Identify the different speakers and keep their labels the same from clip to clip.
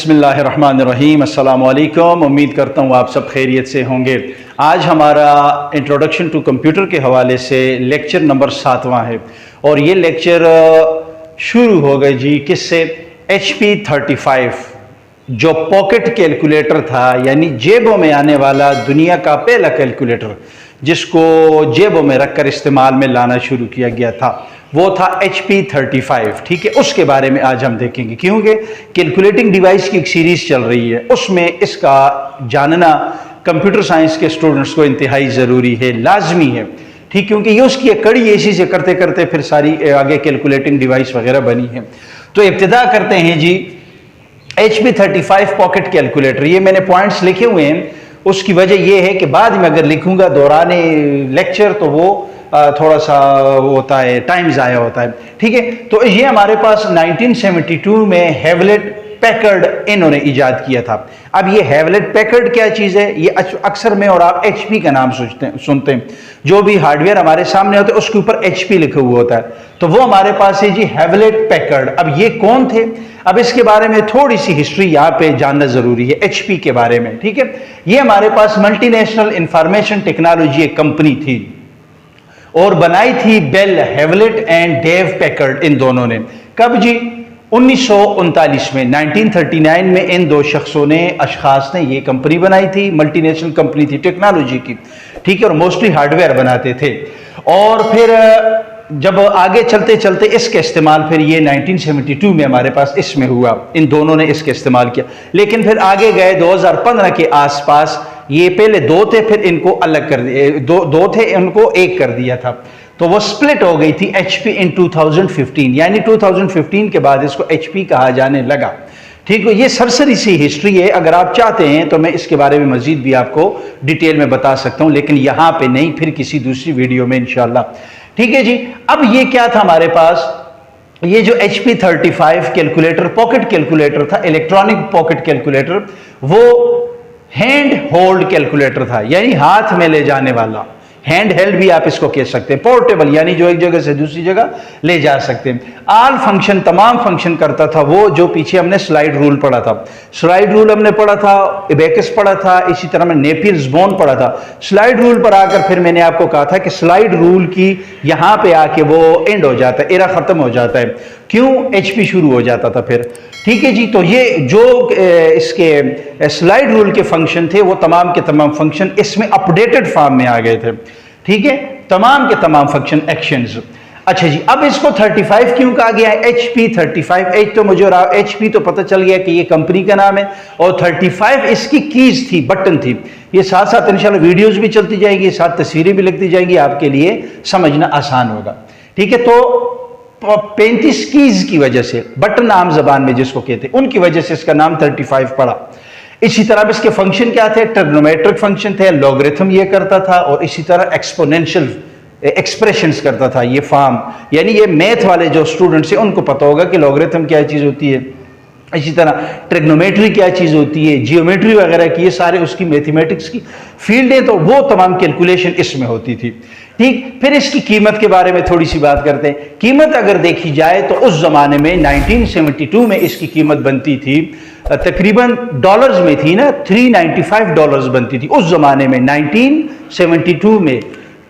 Speaker 1: बिस्मिल्लाहिर्रहमानिर्रहीम, अस्सलामु अलैकुम। उम्मीद करता हूँ आप सब खैरियत से होंगे। आज हमारा इंट्रोडक्शन टू कंप्यूटर के हवाले से लेक्चर नंबर 7वां है और ये लेक्चर शुरू हो गए जी किससे? HP 35 जो पॉकेट कैलकुलेटर था, यानी जेबों में आने वाला दुनिया का पहला कैलकुलेटर जिसको जेबों में रखकर इस्तेमाल में लाना शुरू किया गया था, वो था HP 35। ठीक है, उसके बारे में आज हम देखेंगे क्योंकि कैलकुलेटिंग डिवाइस की एक सीरीज चल रही है, उसमें इसका जानना कंप्यूटर साइंस के स्टूडेंट्स को इंतहाई ज़रूरी है, लाजमी है। ठीक, क्योंकि ये उसकी एक कड़ी इसी से करते करते फिर सारी आगे कैलकुलेटिंग डिवाइस वगैरह बनी है। तो इब्तिदा करते हैं जी HP 35 पॉकेट कैलकुलेटर। ये मैंने पॉइंट्स लिखे हुए हैं, उसकी वजह यह है कि बाद में अगर लिखूंगा दौराने लेक्चर तो वो थोड़ा सा होता है, टाइम ज़ाया होता है। ठीक है, तो ये हमारे पास 1972 में हेवलेट पैकर्ड इन्होंने इजाद किया था। अब ये हेवलेट पैकर्ड क्या चीज़ है? ये अक्सर में और आप HP का नाम सुनते हैं, जो भी हार्डवेयर हमारे सामने होता है उसके ऊपर HP लिखा हुआ होता है, तो वो हमारे पास है जी हेवलेट पैकर्ड। अब ये कौन थे? अब इसके बारे में थोड़ी सी हिस्ट्री यहाँ पे जानना जरूरी है HP के बारे में। ठीक है, ये हमारे पास मल्टीनेशनल इंफॉर्मेशन टेक्नोलॉजी एक कंपनी थी और बनाई थी Bill Hewlett and Dave Packard, इन दोनों ने। कब जी? 1939 में, 1939 में इन दो शख्सों ने, अशखास ने ये कंपनी बनाई थी। मल्टीनेशनल कंपनी थी टेक्नोलॉजी की। ठीक है, और मोस्टली हार्डवेयर बनाते थे। और फिर जब आगे चलते चलते इसका इस्तेमाल फिर ये 1972 में हमारे पास इसमें हुआ, इन दोनों ने इसका इस्तेमाल किया। लेकिन फिर आगे गए 2015 के आसपास, ये पहले दो थे फिर इनको अलग कर दिया, दो थे इनको एक कर दिया था, तो वो स्प्लिट हो गई थी HP इन 2015, यानी 2015 के बाद इसको HP कहा जाने लगा। ठीक है, ये सरसरी सी हिस्ट्री है, अगर आप चाहते हैं तो मैं इसके बारे में मजीद भी आपको डिटेल में बता सकता हूं, लेकिन यहां पे नहीं, फिर किसी दूसरी वीडियो में इंशाल्लाह। ठीक है जी, अब ये क्या था हमारे पास? ये जो HP 35 कैलकुलेटर पॉकेट कैलकुलेटर था, इलेक्ट्रॉनिक पॉकेट कैलकुलेटर, वो हैंड होल्ड कैलकुलेटर था, यानी हाथ में ले जाने वाला। हैंड हेल्ड भी आप इसको कह सकते हैं, पोर्टेबल, यानी जो एक जगह से दूसरी जगह ले जा सकते हैं। ऑल फंक्शन, तमाम फंक्शन करता था वो, जो पीछे हमने स्लाइड रूल पढ़ा था। स्लाइड रूल हमने पढ़ा था, एबेकस पढ़ा था, इसी तरह में नेपियर्स बोन पढ़ा था। स्लाइड रूल पर आकर फिर मैंने आपको कहा था कि स्लाइड रूल की यहां पे आके वो एंड हो जाता है, एरा खत्म हो जाता है। क्यों? HP शुरू हो जाता था फिर। ठीक है जी, तो ये जो इसके स्लाइड रूल के फंक्शन थे, वो तमाम के तमाम फंक्शन इसमें अपडेटेड फॉर्म में आ गए थे। ठीक है, तमाम के तमाम फंक्शन एक्शंस। अच्छा जी, अब इसको 35 क्यों कहा गया है? HP 35, H तो मुझे और HP तो पता चल गया कि ये कंपनी का नाम है, और 35 इसकी कीज थी, बटन थी। ये साथ साथ इंशाल्लाह वीडियोस भी चलती जाएंगी, साथ तस्वीरें भी लगती जाएंगी, आपके लिए समझना आसान होगा। ठीक है, तो 35 कीज की वजह से, बटन आम जबान में जिसको कहते हैं, उनकी वजह से इसका नाम 35 पड़ा। इसी तरह इसके फंक्शन क्या थे? ट्रिग्नोमेट्रिक फंक्शन थे, लॉगरिथम ये करता था, और इसी तरह एक्सपोनेंशियल एक्सप्रेशंस करता था ये फॉर्म। यानी ये मैथ वाले जो स्टूडेंट्स हैं उनको पता होगा कि लॉगरिथम क्या चीज होती है, इसी तरह ट्रिग्नोमेट्री क्या चीज होती है, जियोमेट्री वगैरह की, ये सारे उसकी मैथमेटिक्स की फील्ड है, तो वो तमाम कैलकुलेशन इसमें होती थी। ठीक, फिर इसकी कीमत के बारे में थोड़ी सी बात करते हैं। कीमत अगर देखी जाए तो उस जमाने में 1972 में इसकी कीमत बनती थी, तकरीबन डॉलर्स में थी ना, $395 बनती थी उस जमाने में। 1972 में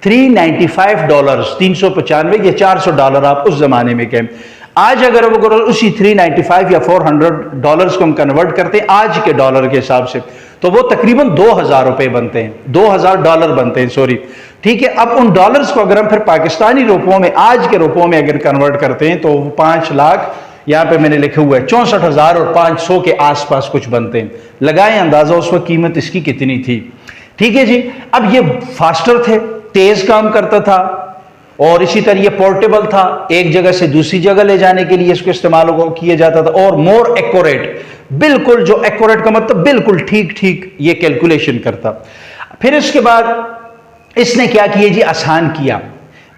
Speaker 1: $395, 395 या $400 आप उस जमाने में कहें। आज अगर वो उसी 395 या $400 को हम कन्वर्ट करते हैं आज के डॉलर के हिसाब से, तो वो तकरीबन 2000 रुपए बनते हैं, $2000 बनते हैं, सॉरी। ठीक है, अब उन डॉलर्स को अगर हम फिर पाकिस्तानी रुपयों में, आज के रुपयों में अगर कन्वर्ट करते हैं, तो 5 लाख, यहाँ पे मैंने लिखा हुआ है 64,500 के आसपास कुछ बनते हैं। लगाएं अंदाजा उस वक्त कीमत इसकी कितनी थी। ठीक है जी, अब ये फास्टर थे, तेज काम करता था, और इसी तरह ये पोर्टेबल था, एक जगह से दूसरी जगह ले जाने के लिए इसको इस्तेमाल किया जाता था, और मोर एक्यूरेट, बिल्कुल, जो एक्यूरेट का मतलब बिल्कुल ठीक ठीक ये कैलकुलेशन करता। फिर इसके बाद इसने क्या किया जी? आसान किया,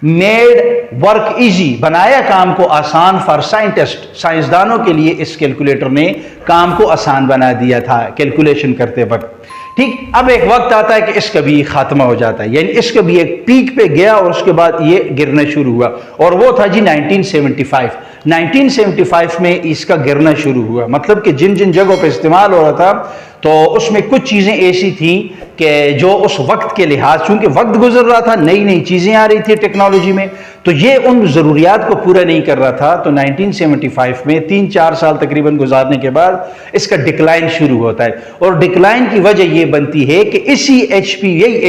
Speaker 1: मेड वर्क इजी, बनाया काम को आसान फॉर साइंटिस्ट, साइंसदानों के लिए इस कैलकुलेटर ने काम को आसान बना दिया था कैलकुलेशन करते वक्त। ठीक, अब एक वक्त आता है कि इसका भी खात्मा हो जाता है, यानी इसका भी एक पीक पे गया और उसके बाद ये गिरना शुरू हुआ, और वो था जी 1975 में इसका गिरना शुरू हुआ। मतलब कि जिन जिन जगहों पे इस्तेमाल हो रहा था तो उसमें कुछ चीज़ें ऐसी थी कि जो उस वक्त के लिहाज, चूंकि वक्त गुजर रहा था, नई नई चीज़ें आ रही थी टेक्नोलॉजी में, तो ये उन ज़रूरियात को पूरा नहीं कर रहा था। तो 1975 में 3-4 साल तकरीबन गुजारने के बाद इसका डिक्लाइन शुरू होता है, और डिक्लाइन की वजह ये बनती है कि यही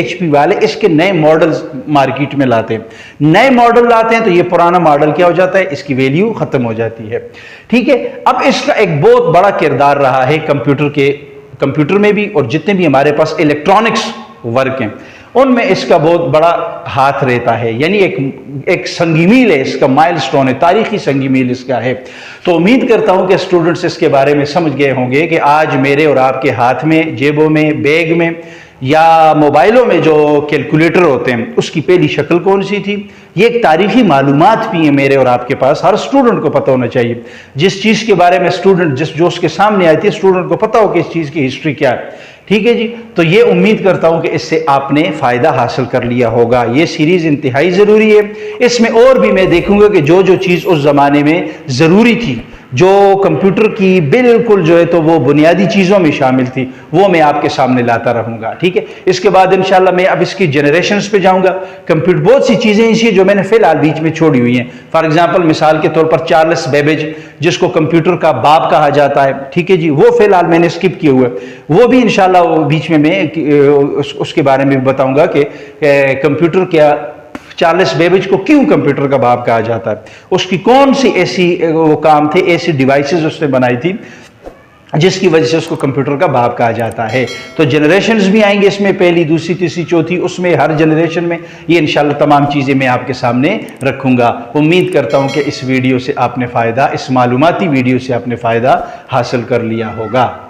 Speaker 1: HP वाले इसके नए मॉडल्स मार्केट में लाते हैं। नए मॉडल लाते हैं तो ये पुराना मॉडल क्या हो जाता है, इसकी वैल्यू ख़त्म हो जाती है। ठीक है, अब इसका एक बहुत बड़ा किरदार रहा है कंप्यूटर में भी, और जितने भी हमारे पास इलेक्ट्रॉनिक्स वर्क हैं उनमें इसका बहुत बड़ा हाथ रहता है, यानी एक संगी मील है, इसका माइलस्टोन है, तारीखी संगी मील इसका है। तो उम्मीद करता हूं कि स्टूडेंट्स इसके बारे में समझ गए होंगे कि आज मेरे और आपके हाथ में, जेबों में, बैग में या मोबाइलों में जो कैलकुलेटर होते हैं उसकी पहली शक्ल कौन सी थी। ये एक तारीखी मालूमात भी है मेरे और आपके पास, हर स्टूडेंट को पता होना चाहिए। जिस चीज़ के बारे में स्टूडेंट जो उसके सामने आती है, स्टूडेंट को पता हो कि इस चीज़ की हिस्ट्री क्या है। ठीक है जी, तो ये उम्मीद करता हूं कि इससे आपने फ़ायदा हासिल कर लिया होगा। ये सीरीज़ इंतहाई ज़रूरी है, इसमें और भी मैं देखूंगा कि जो चीज़ उस ज़माने में ज़रूरी थी, जो कंप्यूटर की बिल्कुल जो है तो वो बुनियादी चीज़ों में शामिल थी, वो मैं आपके सामने लाता रहूँगा। ठीक है, इसके बाद इंशाल्लाह मैं अब इसकी जनरेशन्स पे जाऊँगा। कंप्यूटर बहुत सी चीज़ें ऐसी जो मैंने फ़िलहाल बीच में छोड़ी हुई हैं। फॉर एग्जांपल, मिसाल के तौर पर चार्ल्स बेबेज, जिसको कंप्यूटर का बाप कहा जाता है, ठीक है जी, वो फ़िलहाल मैंने स्किप किए हुए, वो भी इंशाल्लाह बीच में मैं उसके बारे में बताऊँगा कि कंप्यूटर क्या, चार्ल्स बेबेज को क्यों कंप्यूटर का बाप कहा जाता है, उसकी कौन सी ऐसी वो काम थे, ऐसी डिवाइसेस उसने बनाई थी जिसकी वजह से उसको कंप्यूटर का बाप कहा जाता है। तो जनरेशन्स भी आएंगे इसमें, पहली, दूसरी, तीसरी, चौथी, उसमें हर जनरेशन में ये इंशाल्लाह तमाम चीज़ें मैं आपके सामने रखूँगा। उम्मीद करता हूँ कि इस वीडियो से आपने फ़ायदा, इस मालूमाती वीडियो से आपने फ़ायदा हासिल कर लिया होगा।